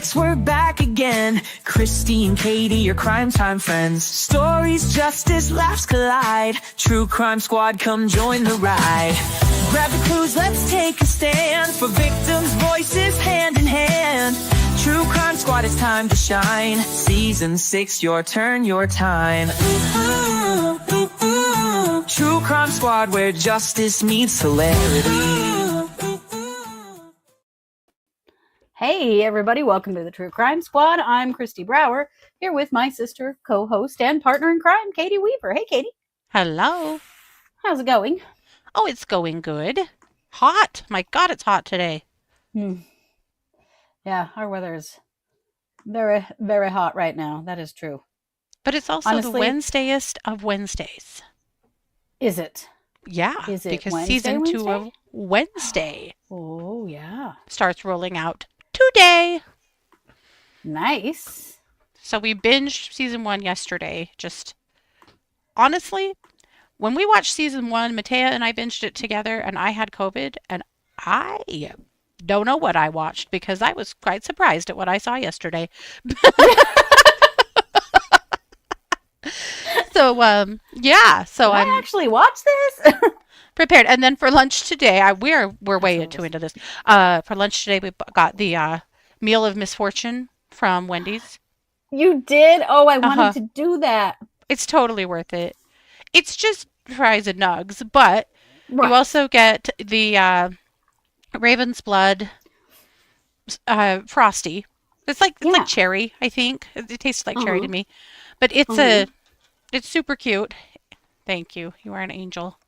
6, we're back again. Kristi and Katie, your crime time friends. Stories, justice, laughs collide. True Crime Squad, come join the ride. Grab the clues, let's take a stand. For victims' voices, hand in hand. True Crime Squad, it's time to shine. Season 6, your turn, your time. True Crime Squad, where justice meets hilarity. Hey everybody, welcome to the True Crime Squad. I'm Kristi Brower, here with my sister, co-host, and partner in crime, Katie Weaver. Hey Katie. Hello. How's it going? Oh, it's going good. Hot. My God, it's hot today. Yeah, our weather is very, very hot right now. That is true. But it's also Honestly, the Wednesdayest of Wednesdays. Is it? Yeah, Is it because Wednesday, season 2 Wednesday? of Wednesday Oh, yeah. starts rolling out today. Nice. So we binged season 1 yesterday. Just honestly, when we watched season 1, Matea and I binged it together, and I had COVID, and I don't know what I watched because I was quite surprised at what I saw yesterday. So, yeah. So I actually watched this. prepared. And then for lunch today, we're way too into this. For lunch today, we got the meal of misfortune from Wendy's. You did? Oh, I wanted to do that. It's totally worth it. It's just fries and nugs, but Right. you also get the Raven's Blood Frosty. It's like cherry, I think. It tastes like cherry to me, but it's it's super cute. Thank you. You are an angel.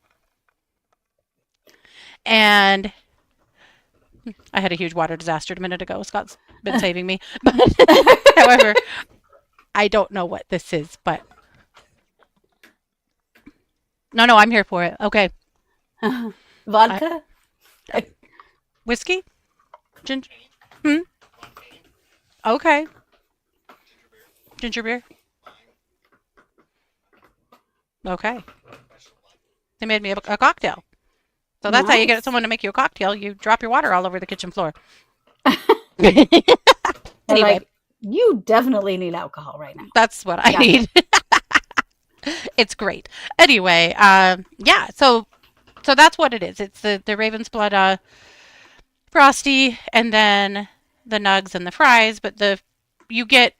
And I had a huge water disaster a minute ago. Scott's been saving me. But, however, I don't know what this is, but no, I'm here for it. Okay. Vodka? Whiskey? Ginger? Okay. Ginger beer? Okay. They made me a cocktail. So that's how you get someone to make you a cocktail. You drop your water all over the kitchen floor. Anyway. Like, you definitely need alcohol right now. That's what I need. It's great. Anyway, yeah, so that's what it is. It's the Raven's Blood Frosty, and then the nugs and the fries, but you get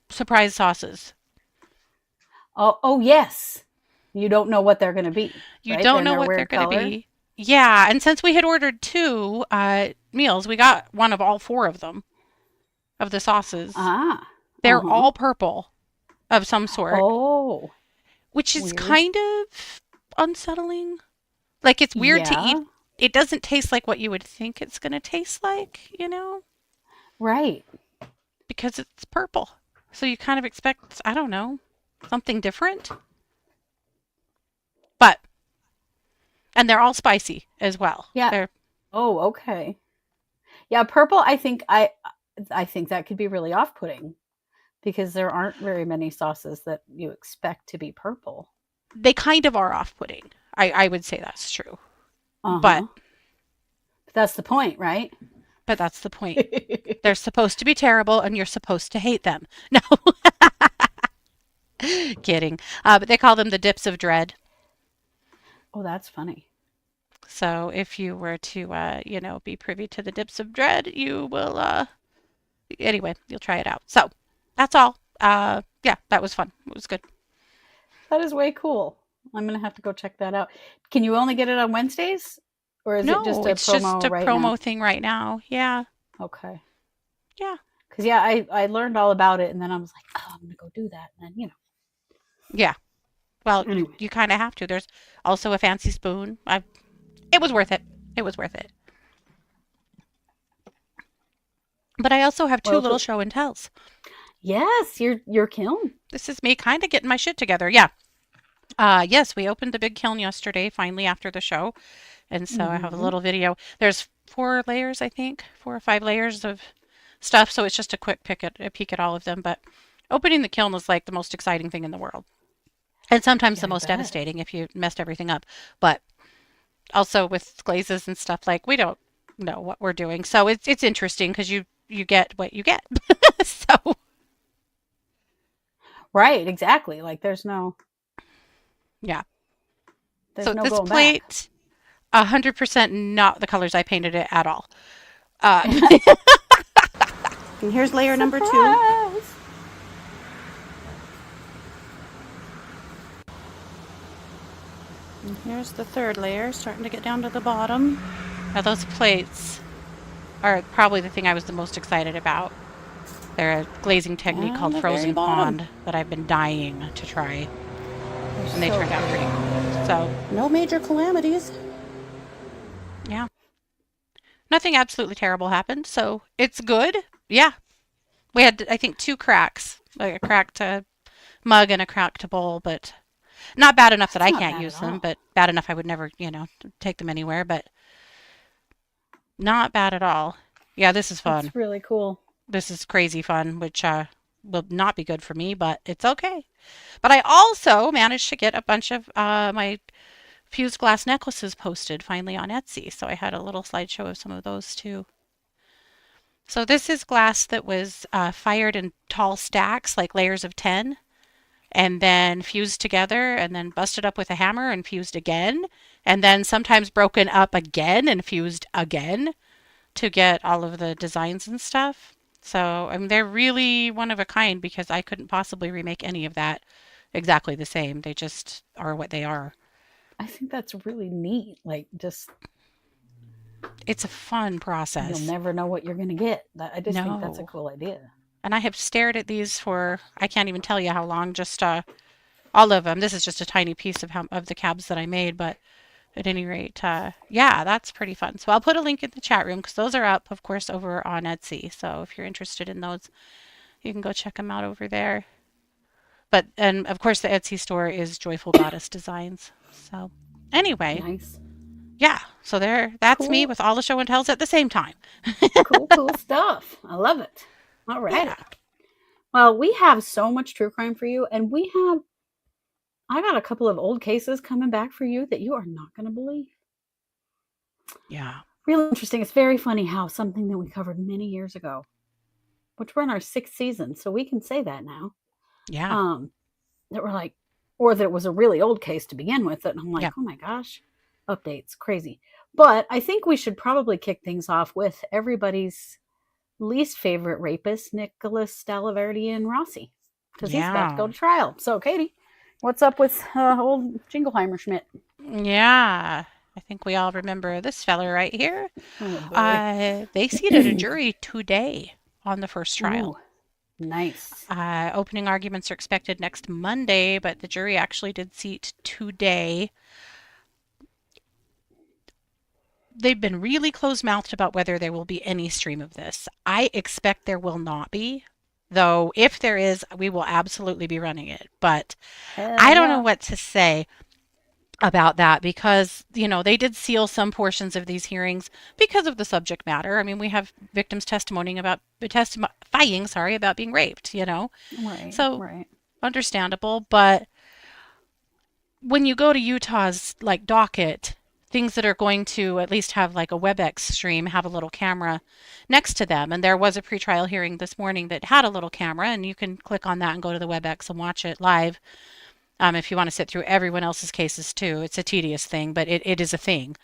surprise sauces. Oh yes. You don't know what they're going to be. You right? don't know what they're going to be. Yeah, and since we had ordered 2 meals, we got one of all 4 of them, of the sauces. They're all purple of some sort. Oh. Which is kind of unsettling. Like, it's weird to eat. It doesn't taste like what you would think it's going to taste like, you know? Right. Because it's purple. So you kind of expect, I don't know, something different. And they're all spicy as well. Yeah. Oh, okay. Yeah, purple, I think that could be really off-putting because there aren't very many sauces that you expect to be purple. They kind of are off-putting. I would say that's true. But that's the point, right? But that's the point. They're supposed to be terrible and you're supposed to hate them. No. Kidding. But they call them the dips of dread. Oh, that's funny. So if you were to, be privy to the dips of dread, you will, anyway, you'll try it out. So that's all. Yeah, that was fun. It was good. That is way cool. I'm going to have to go check that out. Can you only get it on Wednesdays? Or is it just a it's promo just a right promo now? thing right now. Yeah. Okay. Yeah. Because, I learned all about it, and then I was like, oh, I'm going to go do that. And then, Yeah. Well, Anyway. you kind of have to. There's also a fancy spoon. It was worth it. It was worth it. But I also have 2 little show and tells. Yes, your kiln. This is me kind of getting my shit together. Yeah. Yes, we opened the big kiln yesterday, finally, after the show. And so I have a little video. There's 4 layers, I think, 4 or 5 layers of stuff. So it's just a quick peek at all of them. But opening the kiln is like the most exciting thing in the world. And sometimes the most devastating if you messed everything up. But also with glazes and stuff, like, we don't know what we're doing. So it's interesting because you you get what you get. So Right, exactly. Like there's no yeah. there's So no this going back. plate, 100% not the colors I painted it at all. Um, And here's layer number 2. Surprise! And here's the third layer, starting to get down to the bottom. now those plates are probably the thing I was the most excited about. They're a glazing technique On called the very Frozen bottom. Pond that I've been dying to try, They're and they so turned out pretty cool. So No major calamities. yeah, nothing absolutely terrible happened, so it's good. Yeah, we had I think 2 cracks, like a cracked mug and a cracked bowl, but not bad enough that That's I not can't bad use at them, all. but bad enough I would never, take them anywhere, but not bad at all. Yeah, this is fun. That's really cool. This is crazy fun, which will not be good for me, but it's okay. But I also managed to get a bunch of my fused glass necklaces posted finally on Etsy. So I had a little slideshow of some of those too. So this is glass that was fired in tall stacks, like layers of 10, and then fused together and then busted up with a hammer and fused again, and then sometimes broken up again and fused again to get all of the designs and stuff. So, I mean, they're really one of a kind because I couldn't possibly remake any of that exactly the same. They just are what they are. I think that's really neat. Like just It's a fun you'll process. never know what you're gonna get. I just think that's a No. cool idea. And I have stared at these for I can't even tell you how long, just all of them. This is just a tiny piece of the cabs that I made, but at any rate, yeah, that's pretty fun. So I'll put a link in the chat room because those are up, of course, over on Etsy. So if you're interested in those, you can go check them out over there. But and of course, the Etsy store is Joyful Goddess Designs. So anyway, Nice. yeah. So that's me Cool. with all the show and tells at the same time. Cool stuff. I love it. All right. Yeah. Well, we have so much true crime for you, and I got a couple of old cases coming back for you that you are not going to believe. Yeah. Really interesting. It's very funny how something that we covered many years ago, which we're in our 6th season, so we can say that now. Yeah. That we're like, or that it was a really old case to begin with. And I'm like, Yeah. oh my gosh, updates, crazy. But I think we should probably kick things off with everybody's least favorite rapist, Nicholas Dalaverdi and Rossi, because he's about to go Yeah. to trial. So, Katie, what's up with old Jingleheimer Schmidt? Yeah. I think we all remember this fella right here. Oh, boy. They seated a jury today on the first trial. Ooh, nice. Opening arguments are expected next Monday, but the jury actually did seat today. They've been really close-mouthed about whether there will be any stream of this. I expect there will not be, though if there is, we will absolutely be running it. But Hell I don't know yeah. what to say about that because, they did seal some portions of these hearings because of the subject matter. I mean, we have victims testifying about being raped, Right, So right. understandable, but when you go to Utah's like docket, things that are going to at least have like a WebEx stream have a little camera next to them. And there was a pretrial hearing this morning that had a little camera, and you can click on that and go to the WebEx and watch it live. If you want to sit through everyone else's cases too. It's a tedious thing, but it is a thing.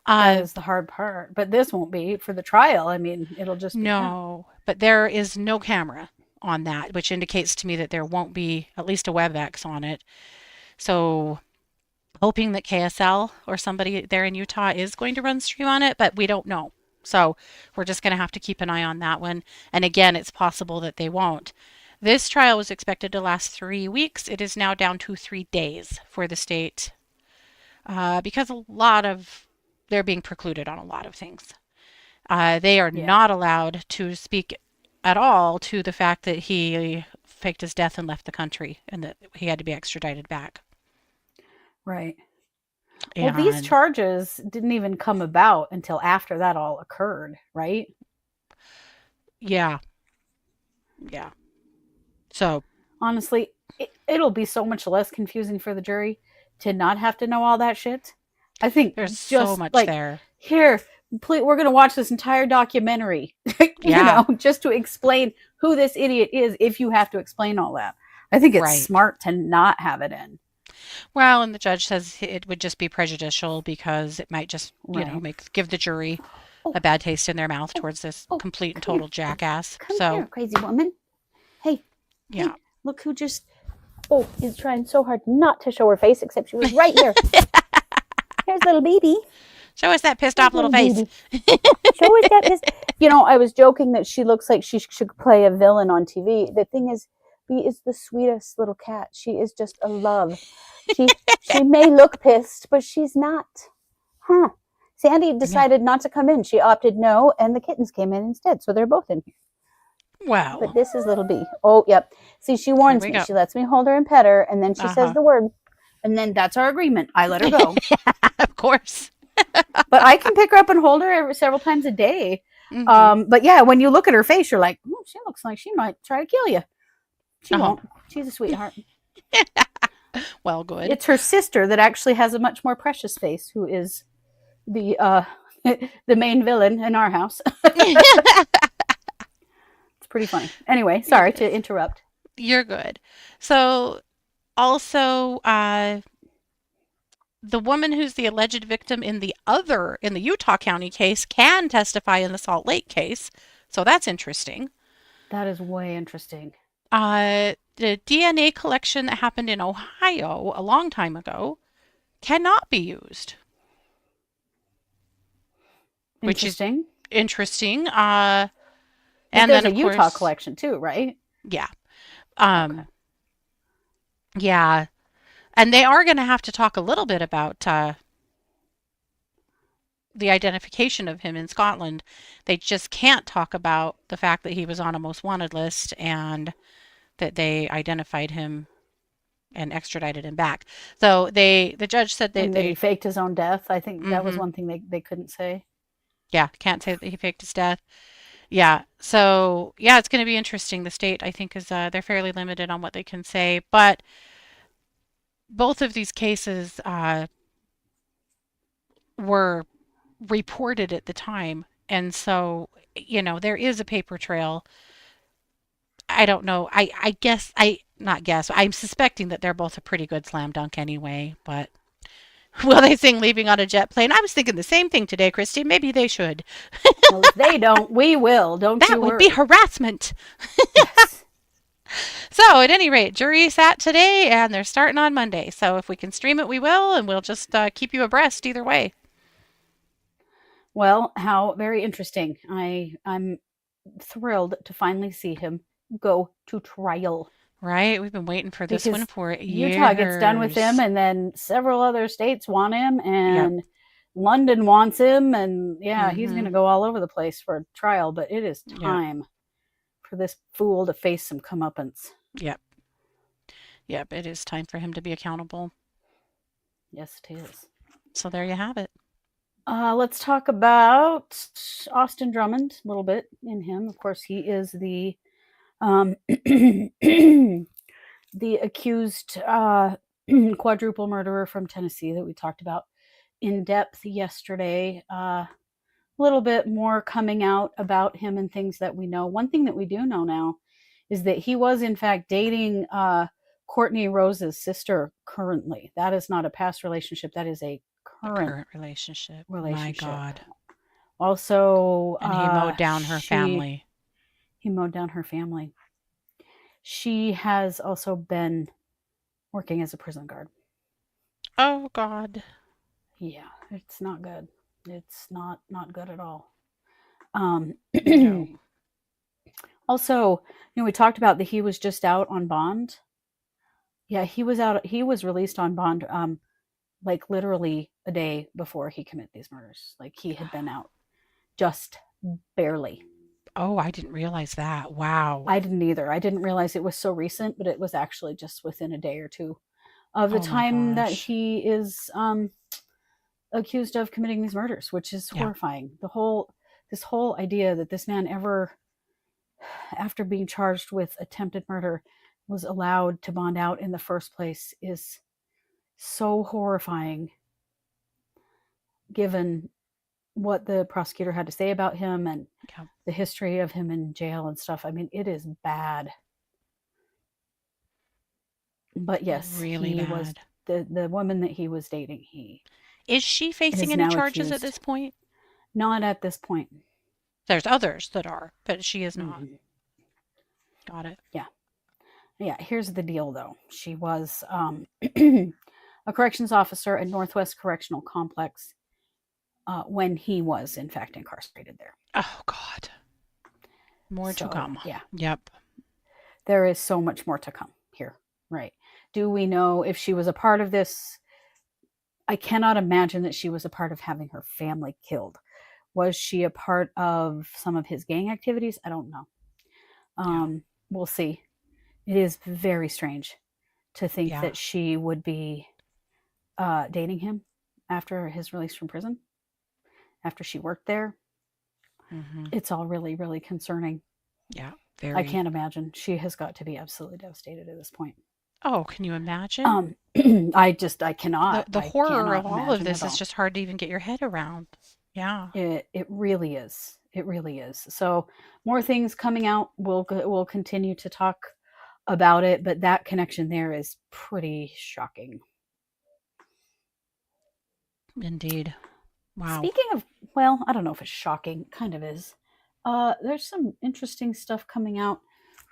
That is the hard part. But this won't be for the trial. I mean, it'll just be No, but there is no camera on that, which indicates to me that there won't be at least a WebEx on it. So hoping that KSL or somebody there in Utah is going to run stream on it, but we don't know. So we're just going to have to keep an eye on that one. And again, it's possible that they won't. This trial was expected to last 3 weeks. It is now down to 3 days for the state because they're being precluded on a lot of things. They are Yeah. not allowed to speak at all to the fact that he faked his death and left the country and that he had to be extradited back. right. Well, these And charges didn't even come about until after that all occurred, right? yeah, yeah. So Honestly, it'll be so much less confusing for the jury to not have to know all that shit. I think there's just so much like there. here, we're going to watch this entire documentary, just to explain who this idiot is if you have to explain all that. I think it's smart to not have it in. Well, and the judge says it would just be prejudicial because it might just, give the jury a bad taste in their mouth towards this complete and total jackass. Come here, crazy woman. Hey. Yeah. Hey, look who just is trying so hard not to show her face, except she was right here. Here's little baby. Show us that pissed off little face. Show us that pissed. I was joking that she looks like she should play a villain on TV. The thing is, Bee is the sweetest little cat. She is just a love. She may look pissed, but she's not. Huh. Sandy decided not to come in. She opted no, and the kittens came in instead. So they're both in here. Wow. But this is little Bee. Oh, yep. See, she warns me. She lets me hold her and pet her, and then she says the word. And then that's our agreement. I let her go. Of course. But I can pick her up and hold her several times a day. But yeah, when you look at her face, you're like, she looks like she might try to kill you. She won't. She's a sweetheart. Well, good. It's her sister that actually has a much more precious face, who is the the main villain in our house. It's pretty funny. Anyway, sorry to interrupt. You're good. So, also, the woman who's the alleged victim in the Utah County case can testify in the Salt Lake case. So that's interesting. That is way interesting. The DNA collection that happened in Ohio a long time ago cannot be used. Interesting. Which is interesting. And there's then a Utah collection too, right? Yeah. Yeah. And they are going to have to talk a little bit about the identification of him in Scotland. They just can't talk about the fact that he was on a most wanted list and that they identified him and extradited him back. So the judge said that he faked his own death. I think that was one thing they couldn't say. Yeah, can't say that he faked his death. Yeah, so yeah, it's going to be interesting. The state, I think, is they're fairly limited on what they can say, but both of these cases were reported at the time, and so there is a paper trail. I don't know. I'm suspecting that they're both a pretty good slam dunk anyway, but will they sing Leaving on a Jet Plane? I was thinking the same thing today, Kristi. Maybe they should. Well, if they don't, we will. Don't you worry. That would be harassment. Yes. So, at any rate, jury sat today, and they're starting on Monday. So, if we can stream it, we will, and we'll just keep you abreast either way. Well, how very interesting. I'm thrilled to finally see him go to trial. Right? We've been waiting for this one for years. Utah gets done with him, and then several other states want him, and London wants him, and he's going to go all over the place for a trial, but it is time for this fool to face some comeuppance. Yep, it is time for him to be accountable. Yes, it is. So there you have it. Let's talk about Austin Drummond a little bit in him. Of course, he is the the accused quadruple murderer from Tennessee that we talked about in depth yesterday. A little bit more coming out about him and things that we know. One thing that we do know now is that he was in fact dating Courtney Rose's sister currently. That is not a past relationship. That is a current relationship. My God. Also, and he mowed down her family. He mowed down her family. She has also been working as a prison guard. Oh, God. Yeah, it's not good. It's not good at all. No. Also, we talked about that he was just out on bond. Yeah, he was released on bond like literally a day before he committed these murders. Like he had been out just barely. Oh, I didn't realize that. Wow. I didn't either. I didn't realize it was so recent, but it was actually just within a day or two of the time that he is accused of committing these murders, which is horrifying. This whole idea that this man ever, after being charged with attempted murder, was allowed to bond out in the first place is so horrifying, given what the prosecutor had to say about him and Yeah. the history of him in jail and stuff. I mean, it is bad. But yes, Really he was bad. the woman that he was dating. He Is she facing is any now charges at accused. this point? Not at this point. There's others that are, but she is not. Mhm. Got it. Yeah, here's the deal though. She was a corrections officer at Northwest Correctional Complex when he was in fact incarcerated there. Oh, God. More to So, come. yeah, Yep. there is so much more to come here, right? Do we know if she was a part of this? I cannot imagine that she was a part of having her family killed. Was she a part of some of his gang activities? I don't know. Yeah. We'll see. It is very strange to think Yeah. that she would be dating him after his release from prison, after she worked there. Mm-hmm. It's all really, really concerning. Yeah. I Very. can't imagine. She has got to be absolutely devastated at this point. Oh, can you imagine? I cannot. The I horror cannot of all of imagine this at is all. just hard to even get your head around. Yeah. It really is. It really is. So more things coming out. We'll continue to talk about it, but that connection there is pretty shocking. Indeed. Wow. Speaking of, well, I don't know if it's shocking. Kind of is. There's some interesting stuff coming out.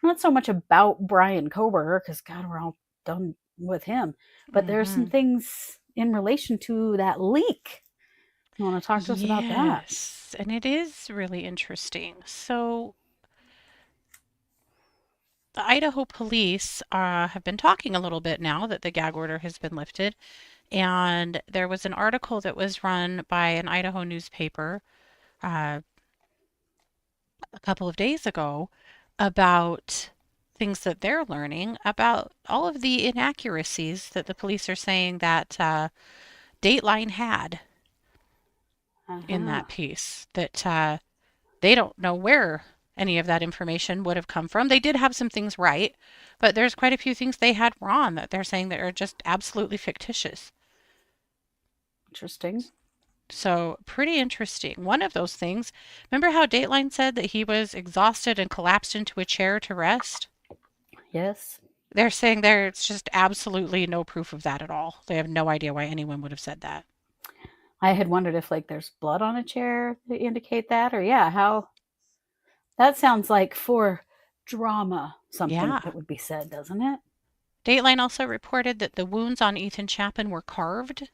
Not so much about Brian Coberger, because God, we're all done with him. But there's some Mhm. things in relation to that leak. You want to talk to us about that? Yes, and it is really interesting. So, the Idaho police have been talking a little bit now that the gag order has been lifted. And there was an article that was run by an Idaho newspaper uh, a couple of days ago about things that they're learning about all of the inaccuracies that the police are saying that Dateline had in Uh-huh. that piece, that they don't know where any of that information would have come from. They did have some things right, but there's quite a few things they had wrong that they're saying that are just absolutely fictitious. Interesting. So, pretty interesting. One of those things, remember how Dateline said that he was exhausted and collapsed into a chair to rest? Yes. They're saying there's just absolutely no proof of that at all. They have no idea why anyone would have said that. I had wondered if like there's blood on a chair to indicate that, or yeah, how that sounds like for drama something Yeah. that would be said, doesn't it? Dateline also reported that the wounds on Ethan Chapin were carved,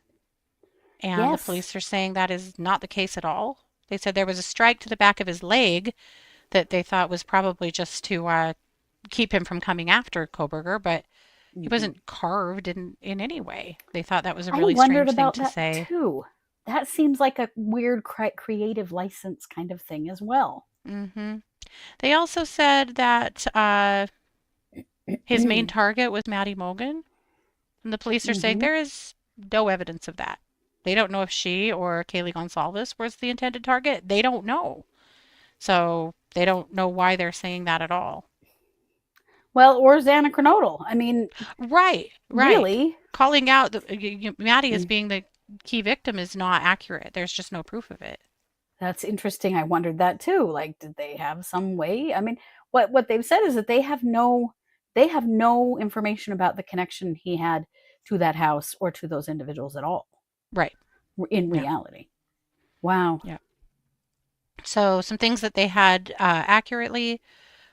and the Yes. police are saying that is not the case at all. They said there was a strike to the back of his leg that they thought was probably just to keep him from coming after Coberger, but he Mhm. wasn't carved in any way. They thought that was a I really wondered strange thing about to that say. too. That seems like a weird creative license kind of thing as well. Hmm They also said that his main target was Maddie Mogan, and the police are saying Mhm. there is no evidence of that. They don't know if she or Kaylee Gonsalves was the intended target. They don't know. So they don't know why they're saying that at all. Well, or Xanacronodal. I mean, Right. really, Calling out Maddie as Mm. being the key victim is not accurate. There's just no proof of it. that's interesting. I wondered that too. Like, did they have some way? I mean, what they've said is that they have no information about the connection he had to that house or to those individuals at all Right. in Yeah. reality. Wow. Yeah. So some things that they had accurately,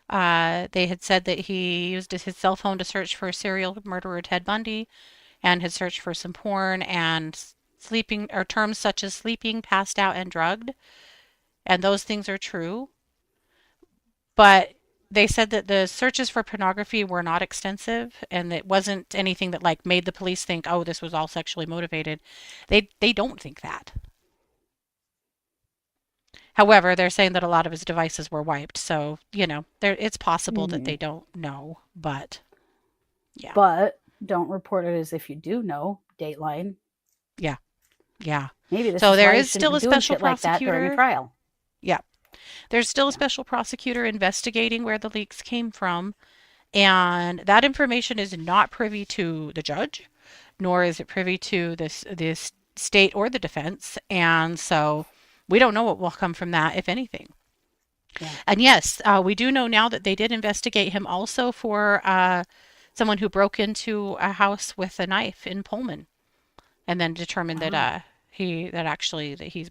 they had said that he used his cell phone to search for serial murderer Ted Bundy, and had searched for some porn and sleeping, or terms such as sleeping, passed out, and drugged. And those things are true. But they said that the searches for pornography were not extensive, and it wasn't anything that like made the police think, oh, this was all sexually motivated. They don't think that. However, they're saying that a lot of his devices were wiped, so it's possible that Mhm. they don't know, but yeah, But don't report it as if you do know. Dateline. yeah, yeah. Maybe this So is there why you is shouldn't still be a doing special shit like that during a prosecutor. trial. Yeah, there's still a Yeah. special prosecutor investigating where the leaks came from, and that information is not privy to the judge, nor is it privy to this state or the defense, and so we don't know what will come from that, if anything. Yeah. And yes, we do know now that they did investigate him also for someone who broke into a house with a knife in Pullman, and then determined Wow. that he's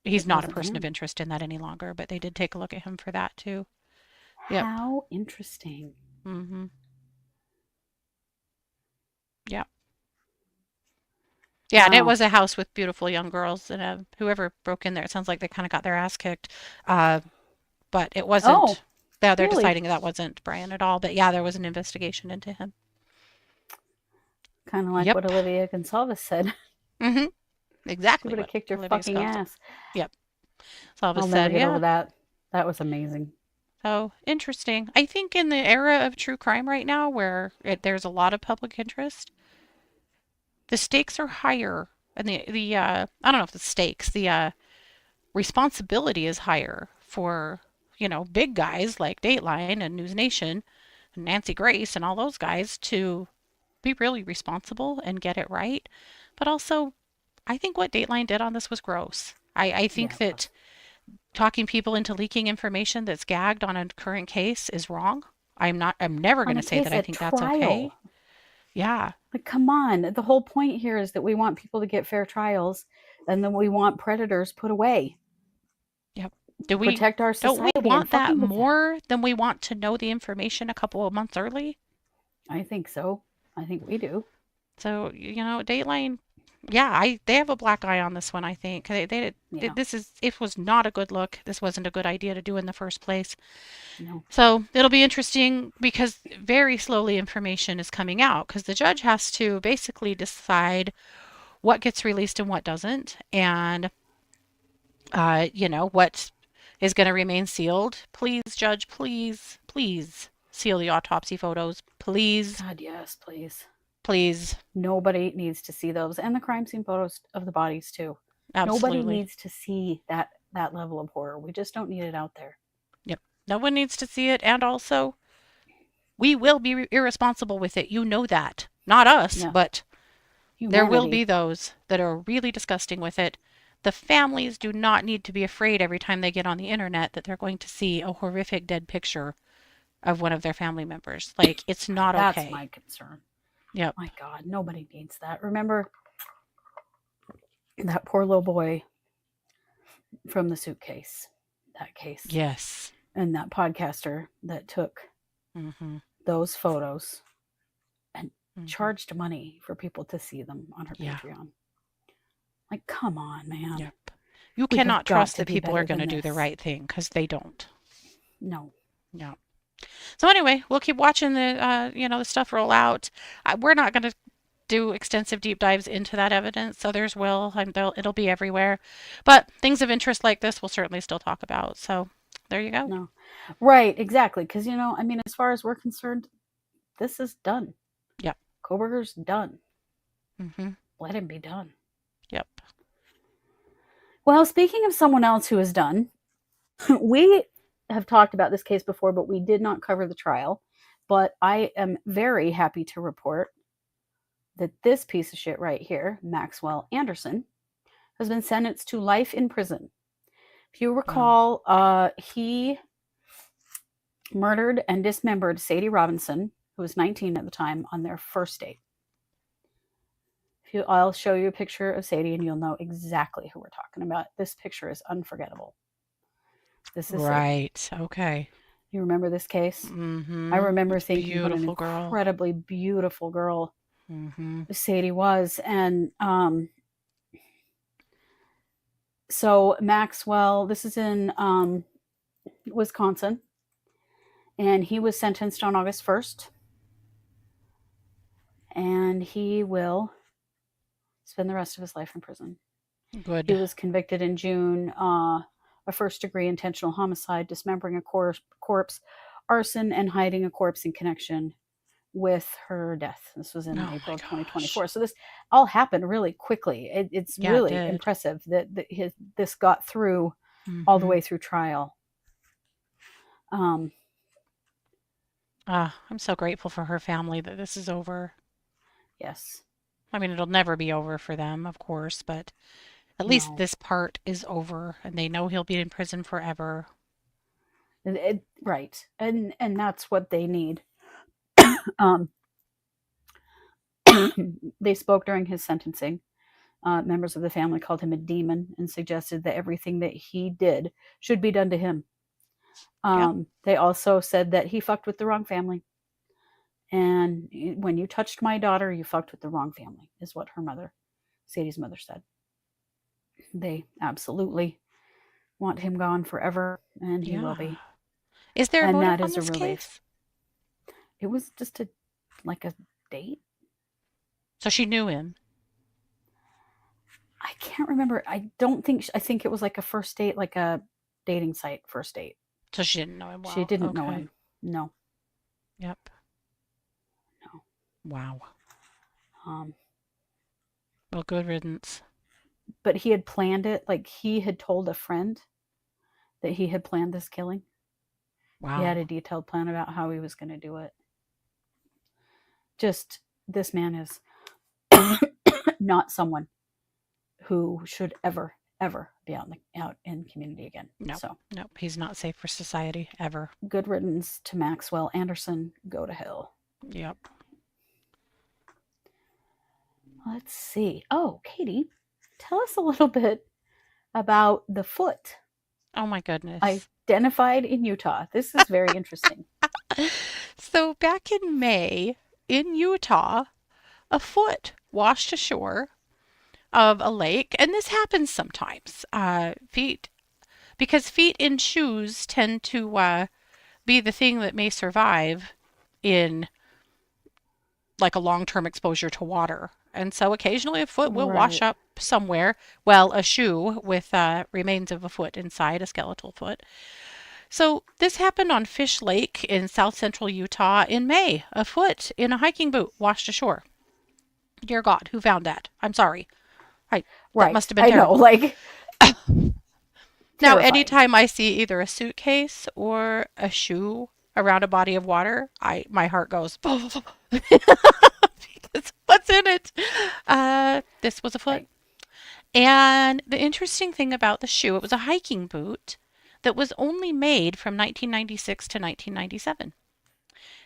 It not a wasn't person of him. interest in that any longer. But they did take a look at him for that too. Yep. How interesting. Mm-hmm. Yep. Yeah, and it Wow. was a house with beautiful young girls, and whoever broke in there, it sounds like they kind of got their ass kicked. Uh, but it Oh, wasn't. Yeah, they're really? deciding that wasn't Brian at all. But yeah, there was an investigation into him. Kind of like what Yep. Olivia Gonsalves said. Mm-hmm. She Exactly would have what kicked her Olivia fucking Scott. ass. Yep. Salva I'll never said, get over yeah. that. That was amazing. So interesting. I think in the era of true crime right now, where there's a lot of public interest, the stakes are higher, and the I don't know if the stakes, the responsibility is higher for big guys like Dateline and News Nation and Nancy Grace and all those guys to be really responsible and get it right. But also, I think what Dateline did on this was gross. I think Yeah, it that was. talking people into leaking information that's gagged on a current case is wrong. I'm never On going a to say that case I at think that's okay. trial. Yeah. Like, come on. The whole point here is that we want people to get fair trials, and then we want predators put away Yep. to protect our Don't we society. And want that fucking with that. more than we want to know the information a couple of months early? I think so. I think we do. So, Dateline, yeah, they have a black eye on this one, I think. Yeah. It was not a good look. This wasn't a good idea to do in the first place. No. So it'll be interesting because very slowly information is coming out because the judge has to basically decide what gets released and what doesn't, and what is going to remain sealed. Please, judge, please, please seal the autopsy photos. Please, God, yes, please. please. Nobody needs to see those, and the crime scene photos of the bodies too. Nobody Absolutely. needs to see that level of horror. We just don't need it out there. Yep. No one needs to see it. And also, we will be irresponsible with it. You know that. Not us, Yeah. but there will be Humanity. those that are really disgusting with it. The families do not need to be afraid every time they get on the internet that they're going to see a horrific dead picture of one of their family members. Like, it's not That's okay. my concern. Yep. My God, nobody needs that. Remember that poor little boy from the suitcase, that case, Yes. and that podcaster that took Mm-hmm. those photos and Mm-hmm. charged money for people to see them on her Yeah. Patreon. Like, come on, man. Yep. You We have cannot got trust to that be people are better going to than do the this. right thing because they don't. No. Yeah. So anyway, we'll keep watching the stuff roll out. We're not going to do extensive deep dives into that evidence. Others will. It'll be everywhere. But things of interest like this, we'll certainly still talk about. So there you go. No. Right, exactly. Because, I mean, as far as we're concerned, this is done. Yep. Coberger's done. Mm-hmm. Let him be done. Yep. Well, speaking of someone else who is done, we have talked about this case before, but we did not cover the trial. But I am very happy to report that this piece of shit right here, Maxwell Anderson, has been sentenced to life in prison. If you recall, he murdered and dismembered Sadie Robinson, who was 19 at the time, on their first date. I'll show you a picture of Sadie and you'll know exactly who we're talking about. This picture is unforgettable. This is right. Sadie. Okay. You remember this case? Mm-hmm. I remember thinking what an girl. incredibly beautiful girl Mm-hmm. Sadie was. And so Maxwell, this is in Wisconsin, and he was sentenced on August 1st. And he will spend the rest of his life in prison. Good. He was convicted in June, a first-degree intentional homicide, dismembering a corpse, arson, and hiding a corpse in connection with her death. This was in April of 2024. So this all happened really quickly. It's really impressive that this got through all the way through trial. I'm so grateful for her family that this is over. Yes. I mean, it'll never be over for them, of course, but at least No. this part is over and they know he'll be in prison forever. Right. And that's what they need. Um, they spoke during his sentencing. Members of the family called him a demon and suggested that everything that he did should be done to him. Yep. They also said that he fucked with the wrong family. And when you touched my daughter, you fucked with the wrong family, is what her mother, Sadie's mother, said. They absolutely want him gone forever, and he will be. Is there a And motive that on is a this relief. case? It was just a date. So she knew him. I can't remember. I think it was like a first date, like a dating site first date. So she didn't know him well. She didn't know Okay. him. No. Yep. No. Wow. Um, Well, good riddance. but he had planned it. Like, he had told a friend that he had planned this killing. Wow. He had a detailed plan about how he was going to do it. Just, this man is not someone who should ever be out in community again. Nope. So Nope. He's not safe for society ever. good riddance to Maxwell Anderson. Go to hell. Yep. Let's see. Oh, Katie, tell us a little bit about the foot Oh my goodness. identified in Utah. This is very interesting. So back in May in Utah, a foot washed ashore of a lake, and this happens sometimes. Because feet in shoes tend to be the thing that may survive in like a long-term exposure to water. And so occasionally a foot will wash Right. up somewhere. Well, a shoe with remains of a foot inside, a skeletal foot. So this happened on Fish Lake in south central Utah in May. A foot in a hiking boot washed ashore. Dear God, who found that? I'm sorry. That Right. must have been I terrible. know, like Now, terrifying. anytime I see either a suitcase or a shoe around a body of water, my heart goes because what's in it? This was a foot. Right. And the interesting thing about the shoe, it was a hiking boot that was only made from 1996 to 1997.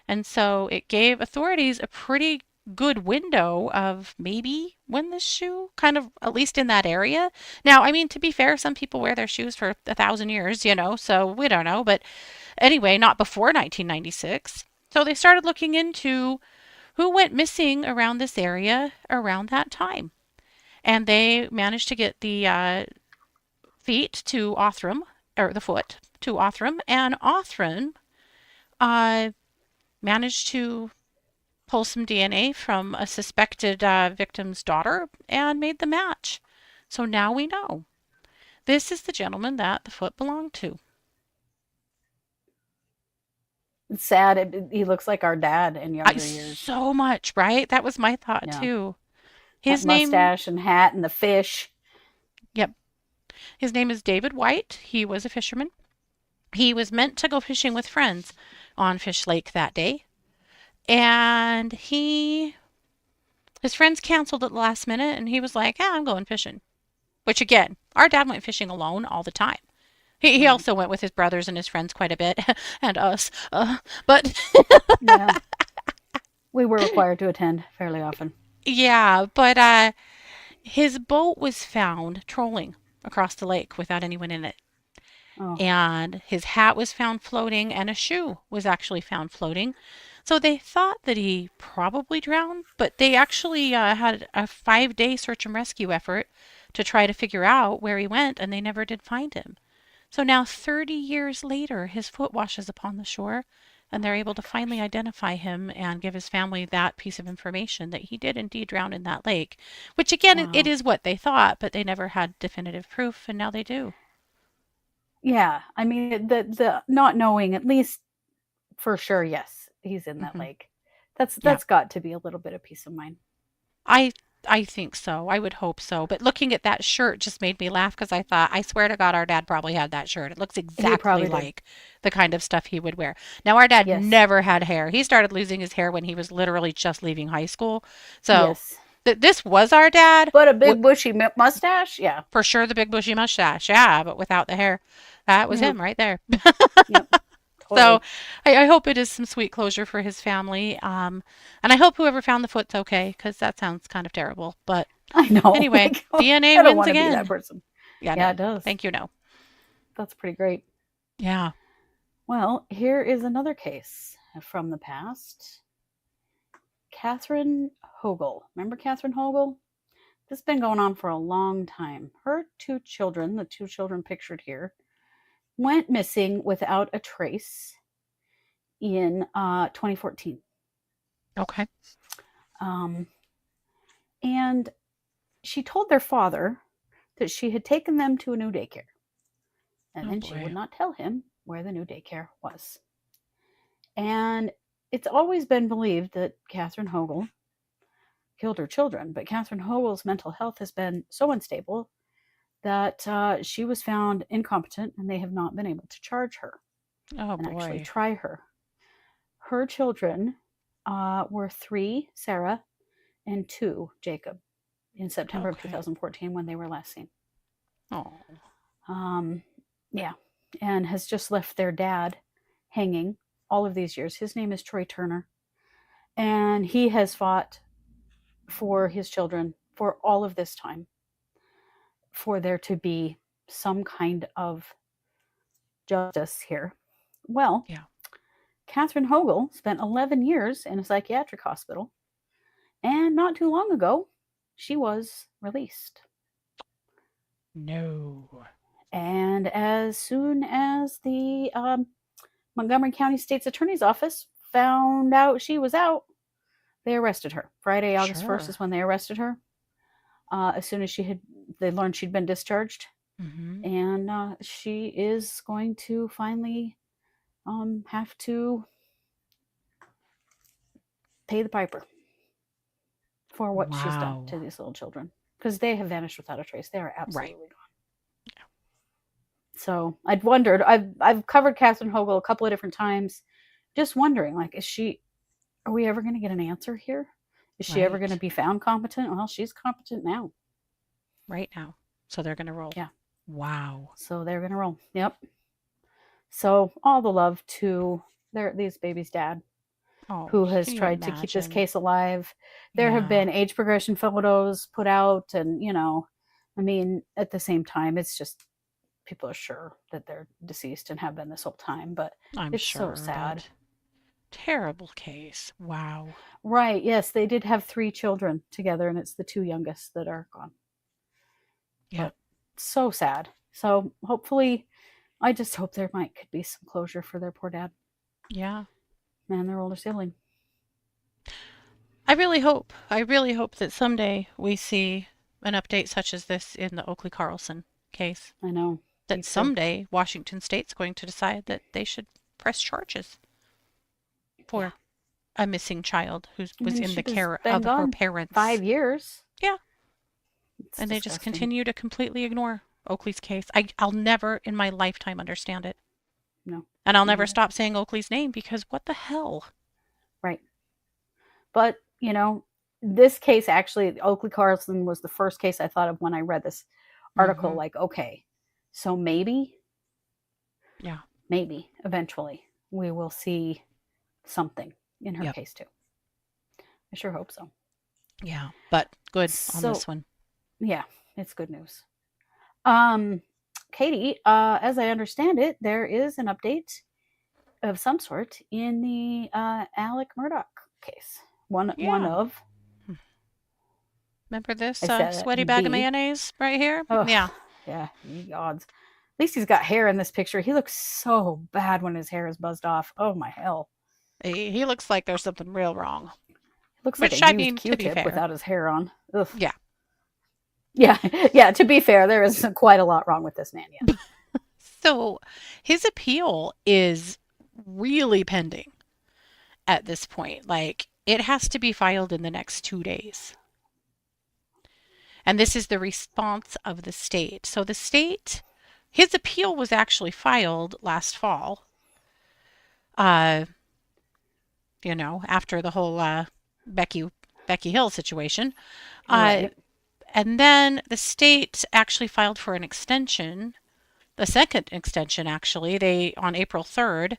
And so it gave authorities a pretty good window of maybe when this shoe kind of, at least in that area. Now, I mean, to be fair, some people wear their shoes for 1,000 years, so we don't know. But anyway, not before 1996. So they started looking into who went missing around this area around that time. And they managed to get the feet to Othram, or the foot to Othram, and Othram managed to pull some DNA from a suspected victim's daughter and made the match. So now we know. This is the gentleman that the foot belonged to. It's sad. He looks like our dad in younger years. So much, right? That was my thought Yeah. too. That His name, mustache and hat and the fish. yep. His name is David White. He was a fisherman. He was meant to go fishing with friends on Fish Lake that day. And his friends canceled at the last minute, and he was like, I'm going fishing. Which, again, our dad went fishing alone all the time. He also went with his brothers and his friends quite a bit, and us. But Yeah. We were required to attend fairly often. yeah, but his boat was found trolling across the lake without anyone in it. Oh. And his hat was found floating, and a shoe was actually found floating. So they thought that he probably drowned, but they actually had a 5-day search and rescue effort to try to figure out where he went, and they never did find him. So now 30 years later, his foot washes upon the shore, and they're able to finally identify him and give his family that piece of information that he did indeed drown in that lake, which again, Wow. it is what they thought, but they never had definitive proof, and now they do. Yeah. I mean, the not knowing, at least for sure, yes, he's in that Mhm. lake. That's got to be a little bit of peace of mind. I think so. I would hope so. But looking at that shirt just made me laugh because I thought, I swear to God, our dad probably had that shirt. It looks exactly probably did. like the kind of stuff he would wear. Now, our dad Yes. never had hair. He started losing his hair when he was literally just leaving high school. So Yes. this was our dad. But a big bushy mustache? Yeah. For sure, the big bushy mustache. Yeah, but without the hair. That was him right there. Yep. So I hope it is some sweet closure for his family. And I hope whoever found the foot's okay, because that sounds kind of terrible. But I know. anyway, Like, DNA I don't wins want to again. be that person. Yeah, Yeah, no. it does. Thank you, no. That's pretty great. Yeah. Well, here is another case from the past. Katherine Hogle. Remember Katherine Hogle? This has been going on for a long time. Her two children, the two children pictured here, went missing without a trace in 2014. Okay. And she told their father that she had taken them to a new daycare. And then she would not tell him where the new daycare was. And it's always been believed that Katherine Hogle killed her children, but Katherine Hogle's mental health has been so unstable that she was found incompetent, and they have not been able to charge her and actually try her. Her children were 3, Sarah, and 2, Jacob, in September of 2014 when they were last seen. Oh. Yeah, and has just left their dad hanging all of these years. His name is Troy Turner, and he has fought for his children for all of this time, for there to be some kind of justice here. Well, Katherine Hogle spent 11 years in a psychiatric hospital, and not too long ago, she was released. No. And as soon as the Montgomery County State's Attorney's Office found out she was out, they arrested her. Friday, August 1st is when they arrested her. As soon as they learned she'd been discharged. Mm-hmm. And she is going to finally have to pay the piper for what she's done to these little children. Because they have vanished without a trace. They are absolutely gone. Yeah. So I'd wondered, I've covered Katherine Hogle a couple of different times, just wondering, like, are we ever going to get an answer here? Is she ever going to be found competent? Well, she's competent now. Right now. So they're going to roll. Yeah. Wow. So they're going to roll. Yep. So all the love to these babies' dad, who has tried to keep this case alive. There have been age progression photos put out, and, I mean, at the same time, it's just people are sure that they're deceased and have been this whole time, but it's so sad. Terrible case. Wow. Right. Yes, they did have 3 children together, and it's the 2 youngest that are gone. Yeah. But so sad. So hopefully, I just hope there could be some closure for their poor dad. Yeah. And their older sibling. I really hope that someday we see an update such as this in the Oakley Carlson case. I know. That someday Washington State's going to decide that they should press charges for a missing child who was in the care of her parents. 5 years. Yeah. It's and disgusting. They just continue to completely ignore Oakley's case. I'll never in my lifetime understand it. No. And I'll never stop saying Oakley's name, because what the hell? Right. But, this case, actually, Oakley Carlson was the first case I thought of when I read this article. Like, okay, so maybe eventually we will see something in her case too. I sure hope so. Yeah, but good on this one. Yeah, it's good news. Katie, as I understand it, there is an update of some sort in the Alec Murdoch case. One of. Remember this sweaty bag of mayonnaise right here? Oh, yeah. Yeah, ye gods. At least he's got hair in this picture. He looks so bad when his hair is buzzed off. Oh my hell. He looks like there's something real wrong. Looks like a used Q-tip without his hair on. Ugh. Yeah. Yeah, to be fair, there is quite a lot wrong with this man, yeah. So his appeal is really pending at this point. Like, it has to be filed in the next 2 days. And this is the response of the state. So the state, his appeal was actually filed last fall. After the whole Becky Becky Hill situation. Right. And then the state actually filed for an extension, the second extension actually, on April 3rd.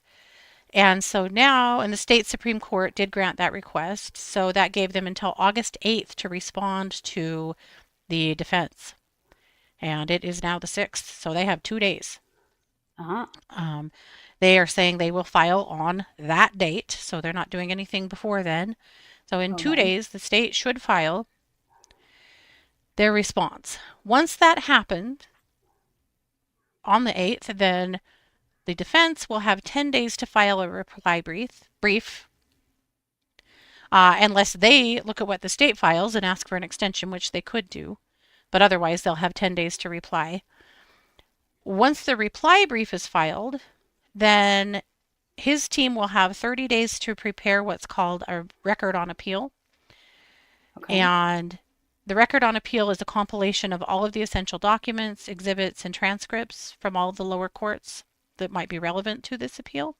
And so now, and the state Supreme Court did grant that request. So that gave them until August 8th to respond to the defense. And it is now the 6th, so they have 2 days. Uh-huh. They are saying they will file on that date, so they're not doing anything before then. So in 2 Okay. days, the state should file their response. Once that happened, on the 8th, then the defense will have 10 days to file a reply brief, unless they look at what the state files and ask for an extension, which they could do. But otherwise, they'll have 10 days to reply. Once the reply brief is filed, then his team will have 30 days to prepare what's called a record on appeal. Okay. And the record on appeal is a compilation of all of the essential documents, exhibits, and transcripts from all of the lower courts that might be relevant to this appeal.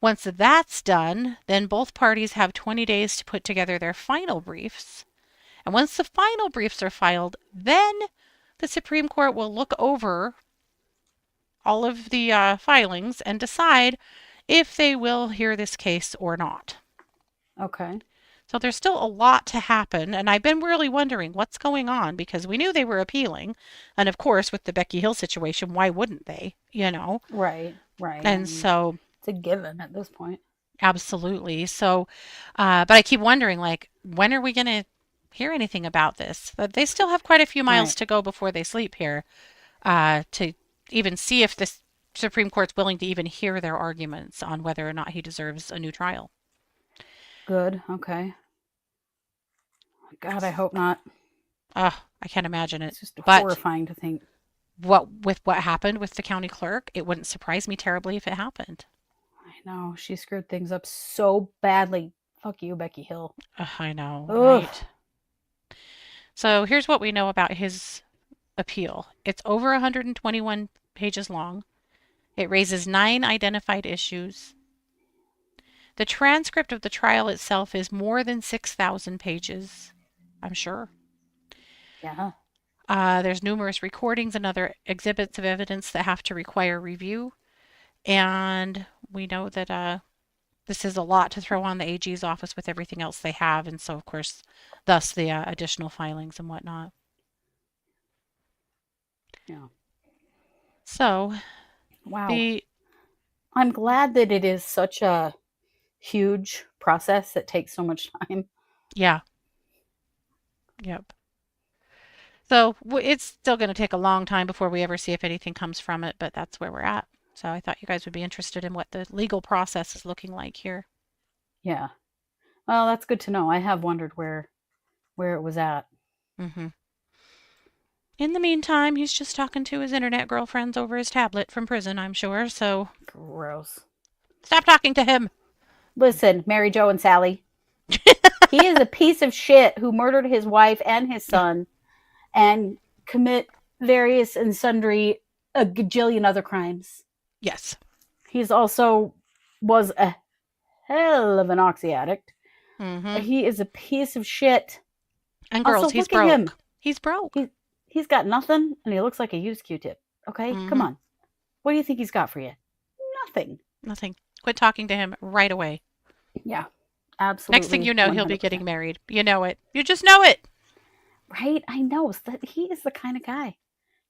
Once that's done, then both parties have 20 days to put together their final briefs. And once the final briefs are filed, then the Supreme Court will look over all of the filings and decide if they will hear this case or not. Okay. So there's still a lot to happen, and I've been really wondering what's going on, because we knew they were appealing, and of course with the Becky Hill situation, why wouldn't they, Right. And so it's a given at this point. absolutely. So but I keep wondering, like, when are we going to hear anything about this? But they still have quite a few miles Right. to go before they sleep here, to even see if the Supreme Court's willing to even hear their arguments on whether or not he deserves a new trial. Good. Okay. God, I hope not. I can't imagine it. It's just But horrifying to think. what happened with the county clerk, it wouldn't surprise me terribly if it happened. I know. She screwed things up so badly. Fuck you, Becky Hill. I know, Ugh. right? So here's what we know about his appeal. It's over 121 pages long. It raises 9 identified issues. The transcript of the trial itself is more than 6,000 pages, I'm sure. Yeah. There's numerous recordings and other exhibits of evidence that have to require review. And we know that this is a lot to throw on the AG's office with everything else they have. And so, of course, thus the additional filings and whatnot. Yeah. So, Wow. the I'm glad that it is such a huge process that takes so much time. yeah. Yep. So it's still going to take a long time before we ever see if anything comes from it, but that's where we're at. So I thought you guys would be interested in what the legal process is looking like here. Yeah. Well, that's good to know. I have wondered where it was at. Mm-hmm. In the meantime, he's just talking to his internet girlfriends over his tablet from prison, I'm sure. So Gross. stop talking to him. Listen, Mary Jo and Sally. He is a piece of shit who murdered his wife and his son and commit various and sundry a gajillion other crimes. Yes. He's also was a hell of an oxy addict. Mm-hmm. He is a piece of shit. And girls, Also, he's look at him. broke. He's broke. He's got nothing, and he looks like a used Q-tip. Okay? Mhm. Come on. What do you think he's got for you? Nothing. Nothing. Quit talking to him right away. Yeah. Absolutely. Next thing you know, he'll be 100%. getting married. You know it. You just know it. Right? I know. That he is the kind of guy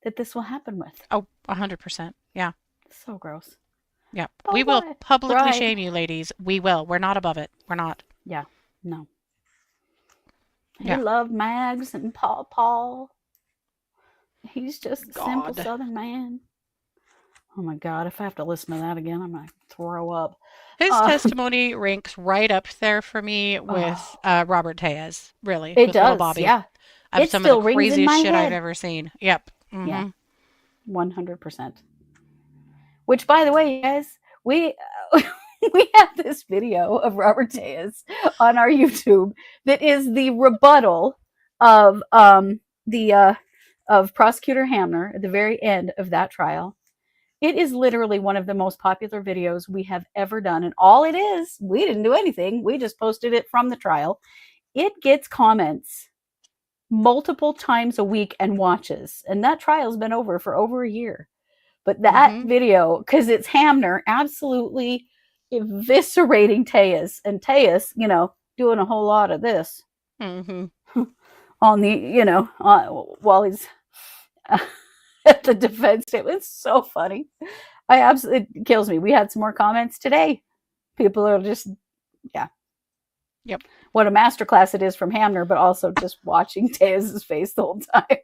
that this will happen with. Oh, 100%. Yeah. So gross. Yeah. But We will what? publicly Right. shame you, ladies. We will. We're not above it. We're not. Yeah. No. Yeah. He loved Mags and Paul. He's just a simple God. Southern man. Oh my God. If I have to listen to that again, I'm going to throw up. His testimony ranks right up there for me with Robert Tejas, really. It with Little does. Bobby. Yeah. Of It some still of the rings in craziest my shit I've head. ever seen. Yep. Mhm. Yeah. 100%. Which, by the way, you guys, we have this video of Robert Tejas on our YouTube that is the rebuttal of of Prosecutor Hamner at the very end of that trial. It is literally one of the most popular videos we have ever done, and all it is, we didn't do anything. We just posted it from the trial. it gets comments multiple times a week and watches. And that trial's been over for over a year. But that video, because it's Hamner absolutely eviscerating Tejas, and Tejas, doing a whole lot of this on the, while he's at the defense table. It's so funny. It kills me. We had some more comments today. People are just, Yep. What a masterclass it is from Hamner, but also just watching Tejas' face the whole time,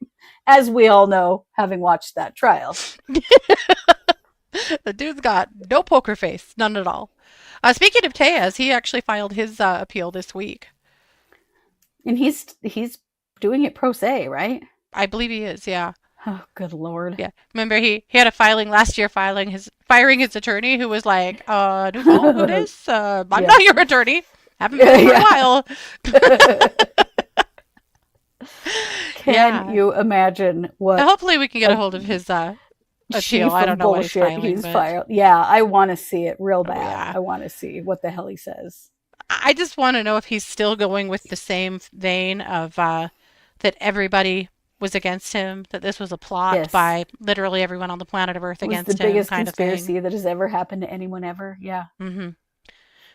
as we all know, having watched that trial. The dude's got no poker face, none at all. Speaking of Tejas, he actually filed his appeal this week. And he's doing it pro se, right? I believe he is, yeah. Oh, good Lord. Yeah. Remember, he had a filing last year firing his attorney, who was like, do you know who this? I'm not your attorney. Haven't been for a while. Can you imagine what? Hopefully we can get a hold of his appeal. I don't know what he's filing. Filed. Yeah, I want to see it real bad. Yeah. I want to see what the hell he says. I just want to know if he's still going with the same vein of that everybody was against him, that this was a plot by literally everyone on the planet of Earth against him. It was the biggest conspiracy that has ever happened to anyone ever. Yeah. Mm-hmm.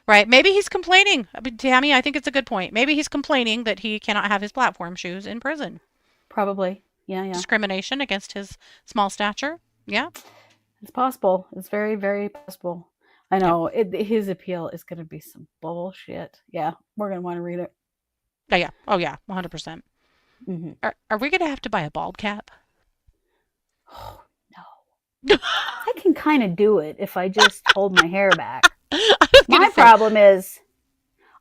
Right. Maybe he's complaining. Tammy, I think it's a good point. Maybe he's complaining that he cannot have his platform shoes in prison. Probably. Yeah. Discrimination against his small stature. Yeah. It's possible. It's very, very possible. I know. His appeal is going to be some bullshit. Yeah. We're going to want to read it. Oh, yeah. Oh, yeah. 100%. Mm-hmm. Are we going to have to buy a bald cap? Oh, no. I can kind of do it if I just hold my hair back. My problem is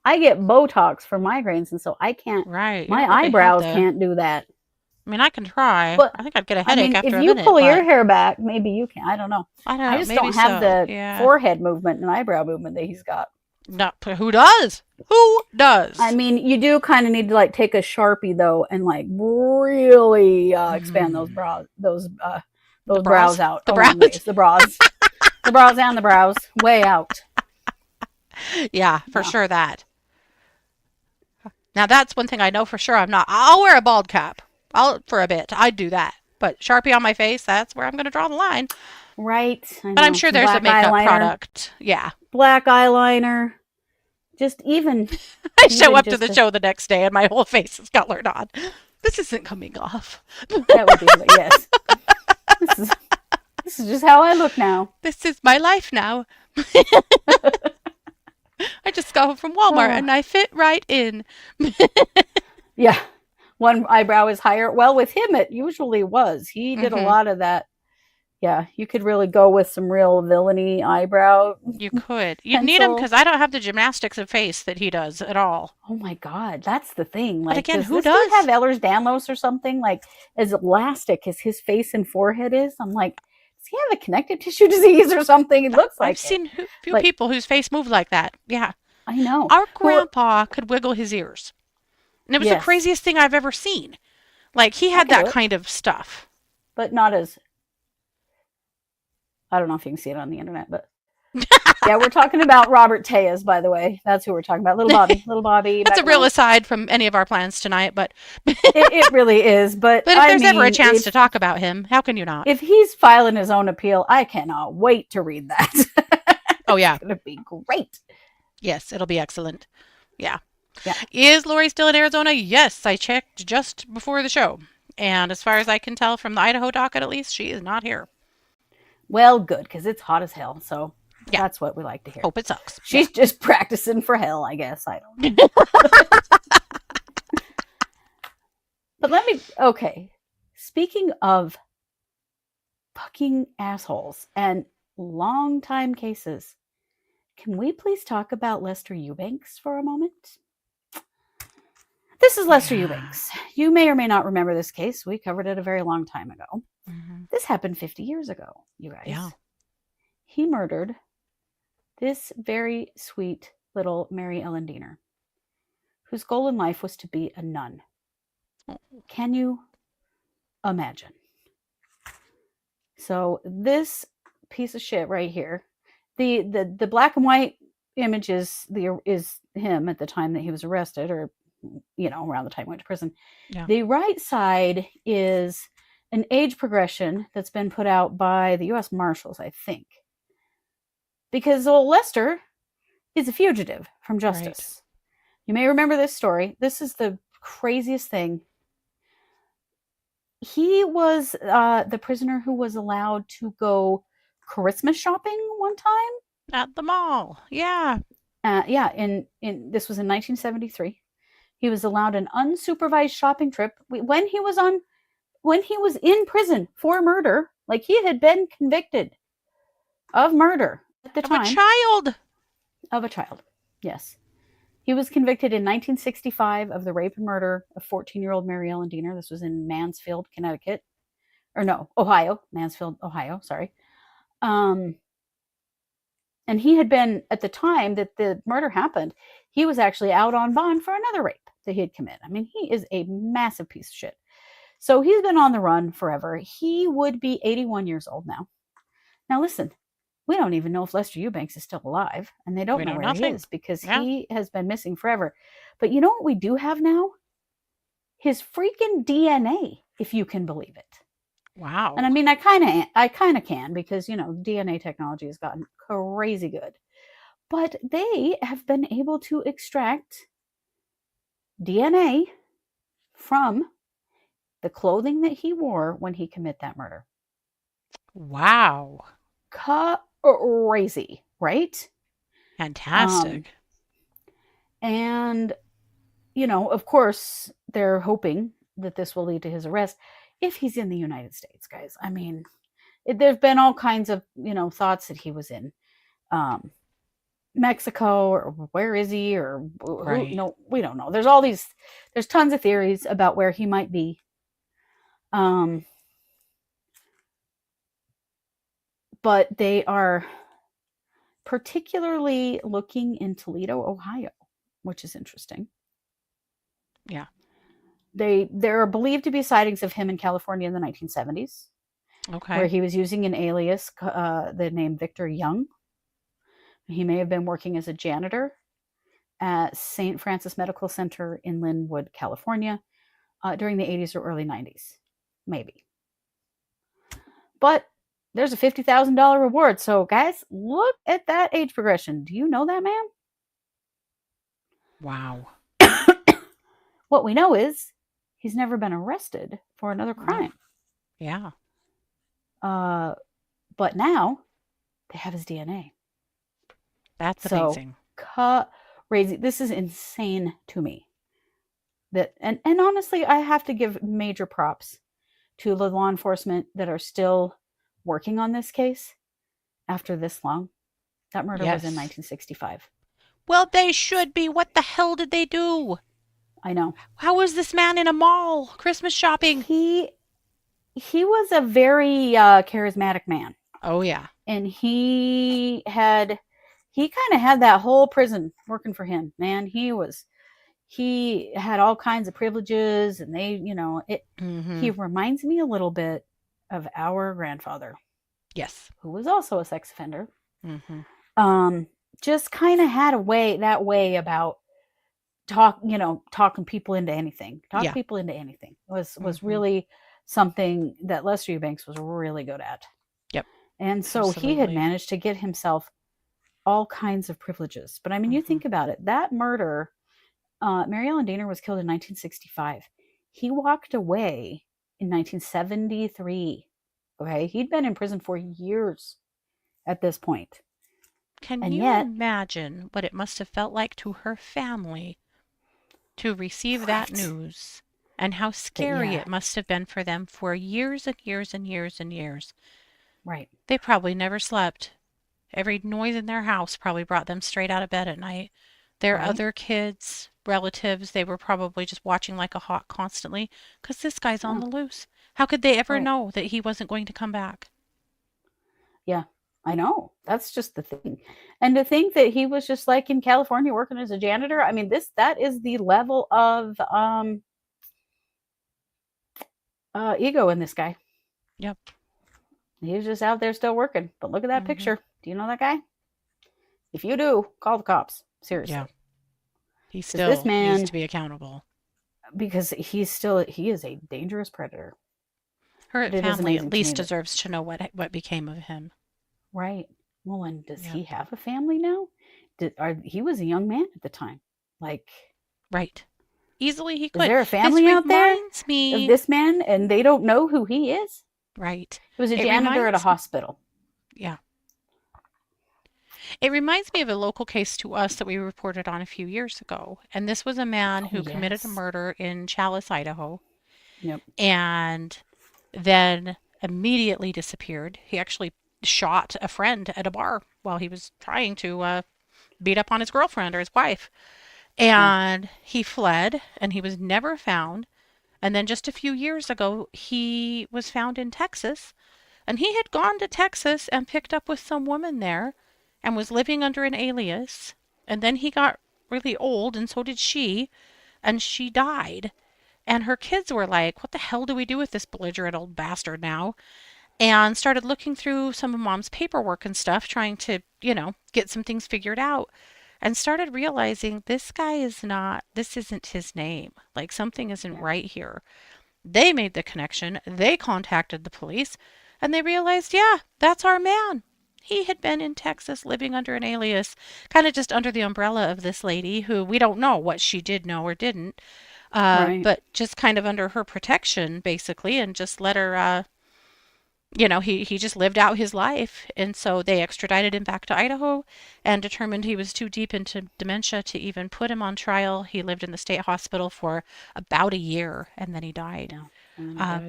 I get Botox for migraines, and so I can't. Right. My eyebrows can't do that. I mean, I can try. But I think I'd get a headache after a minute. If you pull your hair back, maybe you can. I don't know. I just don't have the forehead movement and eyebrow movement that he's got. No, who does? Who does? I mean, you do kind of need to take a Sharpie though, and really expand those brows out. The brows. The brows. The brows and the brows way out. Yeah, for sure that. Now that's one thing I know for sure I'm not. I'll wear a bald cap. For a bit. I'd do that. But Sharpie on my face, that's where I'm going to draw the line. Right. But I'm sure there's a makeup product. Yeah. Black eyeliner. Just even. I show up to the show the next day and my whole face is colored on. This isn't coming off. That would be, yes. This is just how I look now. This is my life now. I just got home from Walmart and I fit right in. Yeah. One eyebrow is higher. Well, with him, it usually was. He did a lot of that. Yeah, you could really go with some real villainy eyebrow. You could. You'd need him because I don't have the gymnastics of face that he does at all. Oh my God, that's the thing. But again, who does have Ehlers-Danlos or something as elastic as his face and forehead is? I'm like, does he have a connective tissue disease or something? It looks like I've seen a few people whose face move like that. Yeah, I know. Our grandpa could wiggle his ears. And it was the craziest thing I've ever seen. He had that kind of stuff. But not as... I don't know if you can see it on the internet, but... Yeah, we're talking about Robert Tejas, by the way. That's who we're talking about. Little Bobby. That's a real aside from any of our plans tonight, but... it really is, but if there's ever a chance to talk about him, how can you not? If he's filing his own appeal, I cannot wait to read that. Oh, yeah. It's going to be great. Yes, it'll be excellent. Yeah. Yeah. Is Lori still in Arizona? Yes, I checked just before the show. And as far as I can tell from the Idaho docket, at least, she is not here. Well, good, because it's hot as hell. So that's what we like to hear. Hope it sucks. She's just practicing for hell, I guess. I don't know. But speaking of fucking assholes and long time cases, can we please talk about Lester Eubanks for a moment? This is Lester Eubanks. You may or may not remember this case. We covered it a very long time ago. Mm-hmm. This happened 50 years ago, you guys. Yeah. He murdered this very sweet little Mary Ellen Diener, whose goal in life was to be a nun. Can you imagine? So this piece of shit right here, the black and white image is him at the time that he was arrested, or around the time he went to prison. Yeah. The right side is an age progression that's been put out by the U.S. Marshals, I think. Because old Lester is a fugitive from justice. Right. You may remember this story. This is the craziest thing. He was the prisoner who was allowed to go Christmas shopping one time. At the mall. Yeah. In this was in 1973. He was allowed an unsupervised shopping trip when he was in prison for murder. Like, he had been convicted of murder at the time. Of a child. Yes. He was convicted in 1965 of the rape and murder of 14-year-old Mary Ellen Diener. This was in Mansfield, Connecticut. Or no, Ohio. Mansfield, Ohio. Sorry. And he had been, at the time that the murder happened, he was actually out on bond for another rape that he had committed. I mean, he is a massive piece of shit. So he's been on the run forever. He would be 81 years old now. Now listen, we don't even know if Lester Eubanks is still alive, and they don't know where he is because he has been missing forever. But you know what we do have now? His freaking DNA, if you can believe it. Wow. And I mean, I kind of can, because, DNA technology has gotten crazy good. But they have been able to extract DNA from the clothing that he wore when he committed that murder. Wow. Crazy, right? Fantastic. And, of course, they're hoping that this will lead to his arrest if he's in the United States, guys. I mean, there's been all kinds of, thoughts that he was in Mexico, or where is he, or Right. no, we don't know. There's tons of theories about where he might be. But they are particularly looking in Toledo, Ohio, which is interesting. Yeah. There are believed to be sightings of him in California in the 1970s. Okay. Where he was using an alias, the name Victor Young. He may have been working as a janitor at St. Francis Medical Center in Linwood, California, during the 80s or early 90s. Maybe. But there's a $50,000 reward. So, guys, look at that age progression. Do you know that man? Wow. What we know is he's never been arrested for another crime. Yeah. But now they have his DNA. That's amazing. Crazy. This is insane to me. And honestly, I have to give major props to the law enforcement that are still working on this case after this long. That murder was in 1965. Well, they should be. What the hell did they do? I know. How was this man in a mall Christmas shopping? He was a very charismatic man. Oh, yeah. And he kind of had that whole prison working for him, man. He had all kinds of privileges, and he reminds me a little bit of our grandfather. Yes. Who was also a sex offender. Mm-hmm. Just kind of had that way about talking people into anything. People into anything was really something that Lester Eubanks was really good at. Yep. And so he had managed to get himself all kinds of privileges. But I mean, you think about it, that murder, Mary Ellen Diener was killed in 1965. He walked away in 1973. Okay. He'd been in prison for years at this point. Can you imagine what it must have felt like to her family to receive that news, and how scary it must have been for them for years and years and years and years? Right. They probably never slept. Every noise in their house probably brought them straight out of bed at night. Their other kids, relatives, they were probably just watching like a hawk constantly, because this guy's on the loose. How could they ever know that he wasn't going to come back? Yeah, I know. That's just the thing. And to think that he was just like in California working as a janitor. I mean, that is the level of ego in this guy. Yep. He was just out there still working. But look at that picture. Do you know that guy? If you do, call the cops. Seriously. Yeah. He this still needs man, to be accountable. because he is a dangerous predator. Her But it is family amazing at to me least that, deserves to know what became of him. right. Well, and does Yep. he have a family now? He was a young man at the time. Like, Right. Easily he is could. there a This family out there reminds of me. this man and they don't know who he is? Right. He was a It janitor at a reminds. hospital. Yeah. It reminds me of a local case to us that we reported on a few years ago. And this was a man Oh, who committed a yes. murder in Chalice, Idaho, Yep. and then immediately disappeared. He actually shot a friend at a bar while he was trying to beat up on his girlfriend or his wife. And he fled and he was never found. And then just a few years ago, he was found in Texas. And he had gone to Texas and picked up with some woman there and was living under an alias. And then he got really old, and so did she. And she died. And her kids were like, what the hell do we do with this belligerent old bastard now? And started looking through some of mom's paperwork and stuff, trying to, get some things figured out. And started realizing this guy this isn't his name. Like something isn't right here. They made the connection. They contacted the police and they realized, yeah, that's our man. He had been in Texas living under an alias, kind of just under the umbrella of this lady who we don't know what she did know or didn't, Right. but just kind of under her protection, basically, and just let her, he just lived out his life. And so they extradited him back to Idaho and determined he was too deep into dementia to even put him on trial. He lived in the state hospital for about a year and then he died. Yeah. And then he died.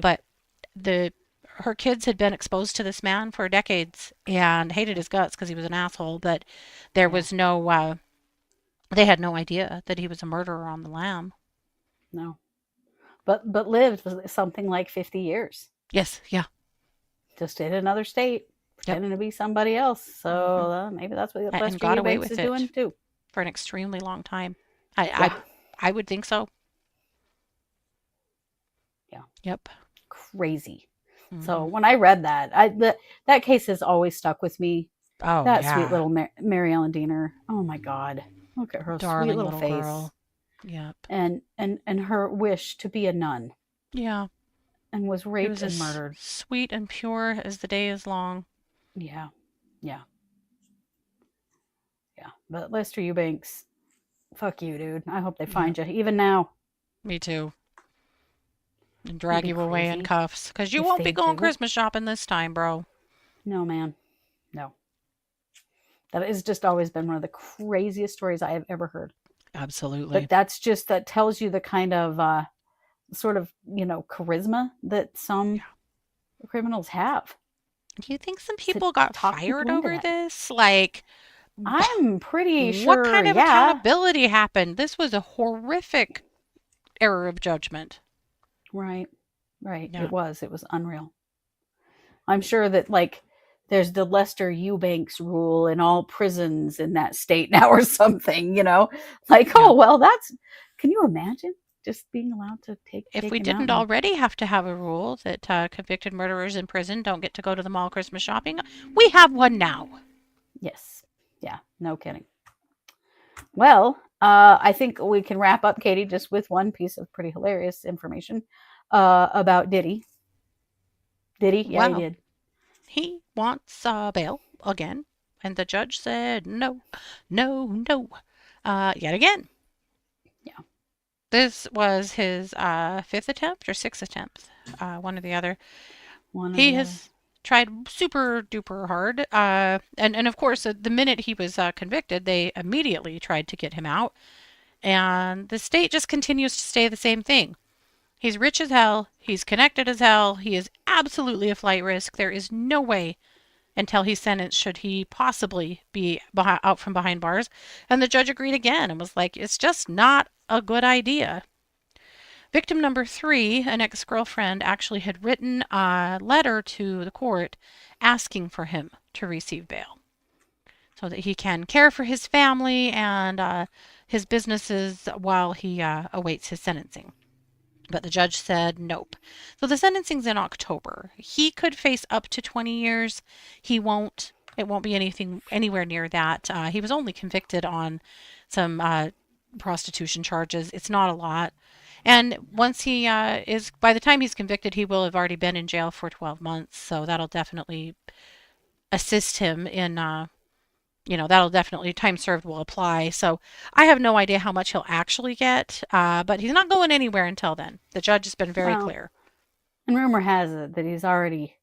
But her kids had been exposed to this man for decades and hated his guts because he was an asshole, but there was no, they had no idea that he was a murderer on the lam. No. But lived something like 50 years. Yes, yeah. Just in another state, pretending to be somebody else. So maybe that's what And got away Eubanks with is it doing too. for an extremely long time. Yeah. I would think so. Yeah. Yep. Crazy. Mhm. So when I read that, that case has always stuck with me. Oh, That yeah. sweet little Mary Ellen Diener. Oh my God. Look at her Darling sweet little face. girl. Yep. And her wish to be a nun. Yeah. And was It raped was and as murdered. sweet and pure as the day is long. Yeah. Yeah. Yeah. But Lester Eubanks, fuck you, dude. I hope they find you. Even now. Me too. And drag you away in crazy cuffs. Because you if won't they be going do. Christmas shopping this time, bro. No, man. No. That has just always been one of the craziest stories I have ever heard. Absolutely. But that tells you the kind of sort of, charisma that some criminals have. Do you think some people got talk fired people into over that. this? Like, I'm pretty sure. what kind of accountability happened? This was a horrific error of judgment. Right. Right. Yeah. It was unreal. I'm sure that there's the Lester Eubanks rule in all prisons in that state now or something, oh, well, can you imagine just being allowed to take If we him didn't out already have to have a rule that convicted murderers in prison don't get to go to the mall Christmas shopping, we have one now. Yes. Yeah. No kidding. Well, I think we can wrap up, Katie, just with one piece of pretty hilarious information about Diddy. Diddy? Yeah, Wow. he did. He wants bail again, and the judge said no, no, no, yet again. Yeah. This was his fifth attempt or sixth attempt, one or the other. He has tried super duper hard, and of course, the minute he was convicted, they immediately tried to get him out, and the state just continues to say the same thing. He's rich as hell. He's connected as hell. He is absolutely a flight risk. There is no way until he's sentenced should he possibly be out from behind bars. And the judge agreed again and was like, it's just not a good idea. Victim number 3, an ex-girlfriend, actually had written a letter to the court asking for him to receive bail so that he can care for his family and his businesses while he awaits his sentencing. But the judge said nope. So the sentencing's in October. He could face up to 20 years. He won't. It won't be anything anywhere near that. He was only convicted on some prostitution charges. It's not a lot. And once he by the time he's convicted, he will have already been in jail for 12 months. So that'll definitely assist him in, that'll definitely, time served will apply. So I have no idea how much he'll actually get, but he's not going anywhere until then. The judge has been very clear. And rumor has it that he's already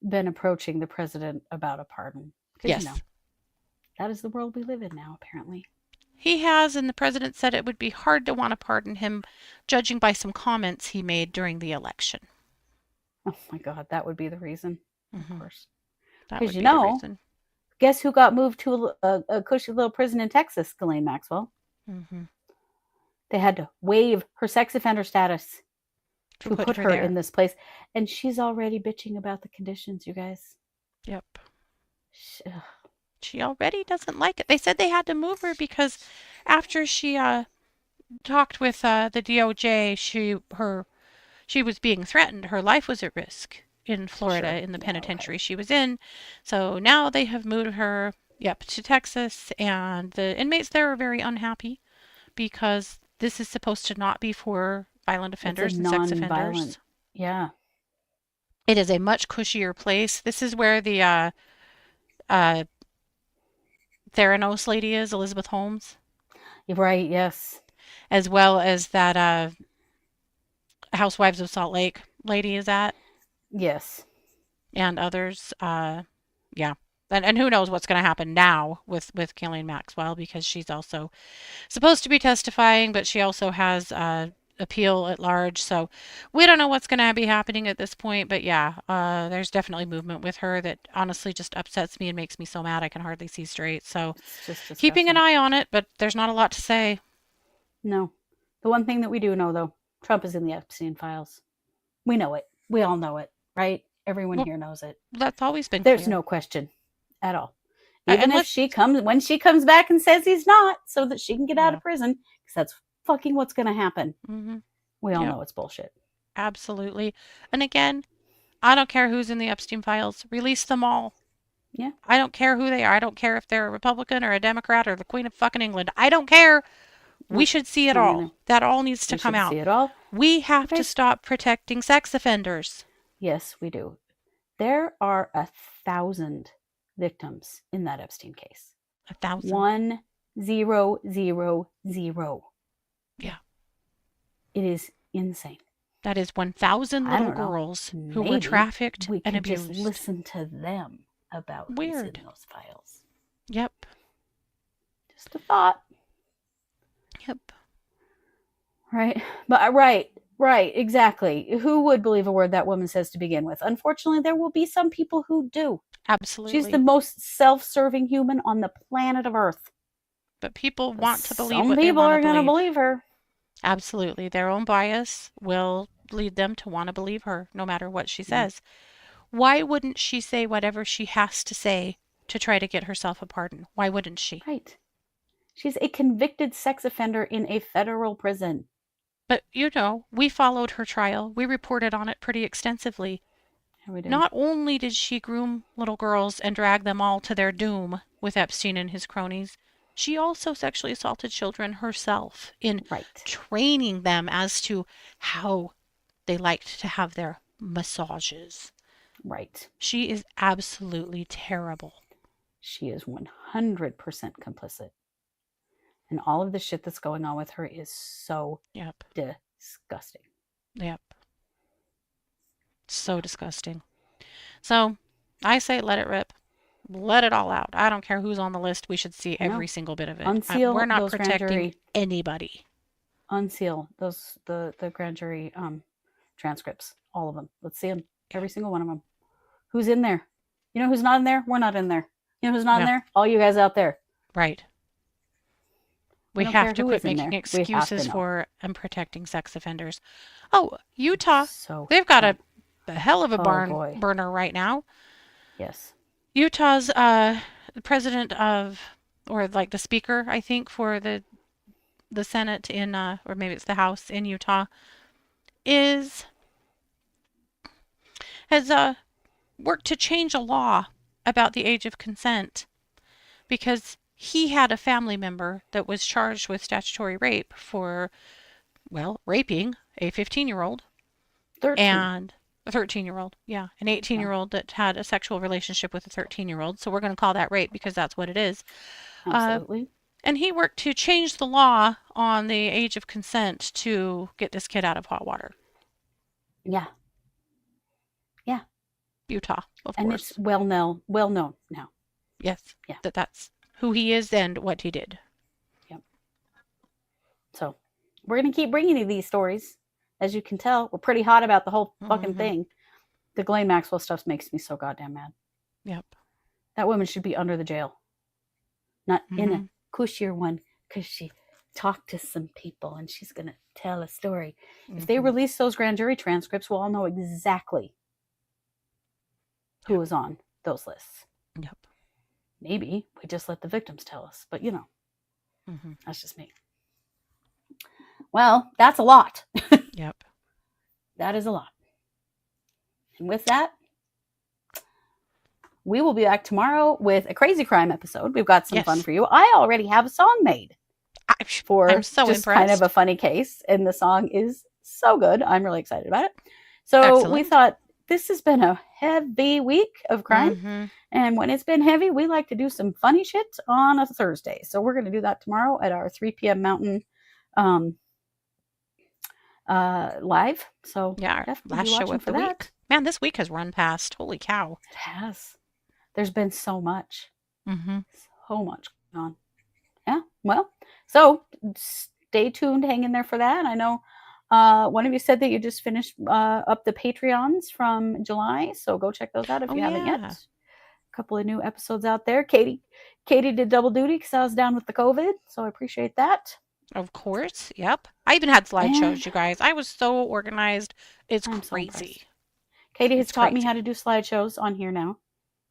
been approaching the president about a pardon. Yes. That is the world we live in now, apparently. He has, and the president said it would be hard to want to pardon him, judging by some comments he made during the election. Oh my God, that would be the reason, Mm-hmm. of course. That would Because be the reason. guess who got moved to a cushy little prison in Texas, Ghislaine Maxwell? Mm-hmm. They had to waive her sex offender status To put her there. in this place. And she's already bitching about the conditions, you guys. Yep. Ugh. She already doesn't like it. They said they had to move her because after she talked with the DOJ, she was being threatened. Her life was at risk in Florida, Sure. in the Yeah, penitentiary okay. she was in. So now they have moved her, to Texas, and the inmates there are very unhappy because this is supposed to not be for violent offenders and sex offenders. Non-violent. Yeah. It is a much cushier place. This is where the Theranos lady is, Elizabeth Holmes, You're right. Yes. as well as that Housewives of Salt Lake lady is at, Yes. and others. Yeah. And who knows what's going to happen now with Ghislaine Maxwell, because she's also supposed to be testifying, but she also has appeal at large. So we don't know what's going to be happening at this point. But yeah, there's definitely movement with her that honestly just upsets me and makes me so mad I can hardly see straight. So It's just keeping an disgusting. eye on it, but there's not a lot to say. No. The one thing that we do know, though, Trump is in the Epstein files. We know it. We all know it, right? Everyone Well, here knows it. That's always been There's clear. no question at all. And Even if when she comes back and says he's not, so that she can get out of prison, because that's fucking what's going to happen. Mm-hmm. We all Yep. know it's bullshit. Absolutely. And again, I don't care who's in the Epstein files. Release them all. Yeah. I don't care who they are. I don't care if they're a Republican or a Democrat or the Queen of fucking England. I don't care. We should see it not all. either. That all needs to We come should out. see it all. We have to Okay. stop protecting sex offenders. Yes, we do. There are 1,000 victims in that Epstein case. 1,000. 1,000. Yeah. It is insane. That is 1,000 I little don't know. girls who were Maybe trafficked we and could just abused. listen to them about who's Weird. in those files. Yep. Just a thought. Yep. Right? But right, exactly. Who would believe a word that woman says to begin with? Unfortunately, there will be some people who do. Absolutely. She's the most self-serving human on the planet of Earth. But people want to believe Some what they people want are to going to believe. believe her. Absolutely. Their own bias will lead them to want to believe her, no matter what she says. Why wouldn't she say whatever she has to say to try to get herself a pardon? Why wouldn't she? Right. She's a convicted sex offender in a federal prison. But, we followed her trial. We reported on it pretty extensively. Yeah, we did. Not only did she groom little girls and drag them all to their doom with Epstein and his cronies, she also sexually assaulted children herself in Right. training them as to how they liked to have their massages. Right. She is absolutely terrible. She is 100% complicit. And all of the shit that's going on with her is so Yep. disgusting. Yep. So disgusting. So I say let it rip. Let it all out. I don't care who's on the list. We should see I know. every single bit of it. Unseal We're not those grand protecting jury- anybody. Unseal the grand jury transcripts. All of them. Let's see them. Every single one of them. Who's in there? You know who's not in there? We're not in there. You know who's not in No. there? All you guys out there. Right. We don't have care to who quit is in making there. We have to excuses know. for and protecting sex offenders. Oh, Utah. So They've got fun. a hell of a Oh, barn boy. burner right now. Yes. Utah's president of, or like the speaker, I think, for the Senate in, or maybe it's the House in Utah, has worked to change a law about the age of consent, because he had a family member that was charged with statutory rape for, well, raping a 15-year-old 13. and a 13-year-old. Yeah, an 18-year-old that had a sexual relationship with a 13-year-old. So we're going to call that rape because that's what it is. Absolutely. And he worked to change the law on the age of consent to get this kid out of hot water. Yeah. Yeah. Utah, of And course. it's well known now. Yes. Yeah. That's who he is and what he did. Yep. So we're going to keep bringing you these stories. As you can tell, we're pretty hot about the whole fucking thing. The Ghislaine Maxwell stuff makes me so goddamn mad. Yep. That woman should be under the jail. Not in a cushier one because she talked to some people and she's going to tell a story. If they release those grand jury transcripts, we'll all know exactly who was on those lists. Yep. Maybe we just let the victims tell us, but you know, that's just me. Well, that's a lot. Yep. That is a lot. And with that, we will be back tomorrow with a crazy crime episode. We've got some fun for you. I already have a song made for I'm so just impressed. kind of a funny case, and the song is so good. I'm really excited about it. So Excellent. we thought this has been a heavy week of crime. And when it's been heavy, we like to do some funny shit on a Thursday. So we're going to do that tomorrow at our 3 p.m. Mountain live. So yeah, definitely last be show watching of for the that. week. Man, this week has run past. Holy cow. It has. There's been so much. So much going on. Yeah. Well, so stay tuned. Hang in there for that. I know one of you said that you just finished up the Patreons from July. So go check those out if you haven't yet. A couple of new episodes out there. Katie did double duty because I was down with the COVID. So I appreciate that. Of course. Yep. I even had slideshows, you guys. I was so organized. It's crazy. Katie has taught me how to do slideshows on here now.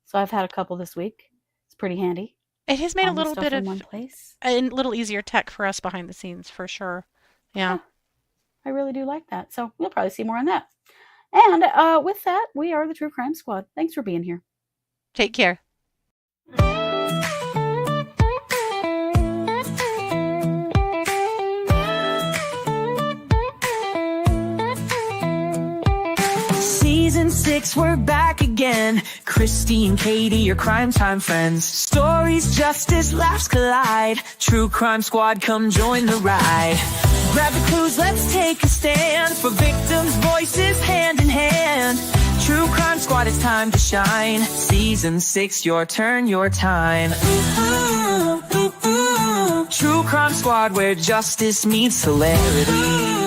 So I've had a couple this week. It's pretty handy. It has made a little bit of one place. a little easier tech for us behind the scenes for sure. Yeah. I really do like that. So you'll probably see more on that. And with that, we are the True Crime Squad. Thanks for being here. Take care. Season 6, we're back again. Kristi and Katie, your crime time friends. Stories, justice, laughs collide. True Crime Squad, come join the ride. Grab the clues, let's take a stand. For victims' voices, hand in hand. True Crime Squad, it's time to shine. Season 6, your turn, your time. True Crime Squad, where justice meets hilarity.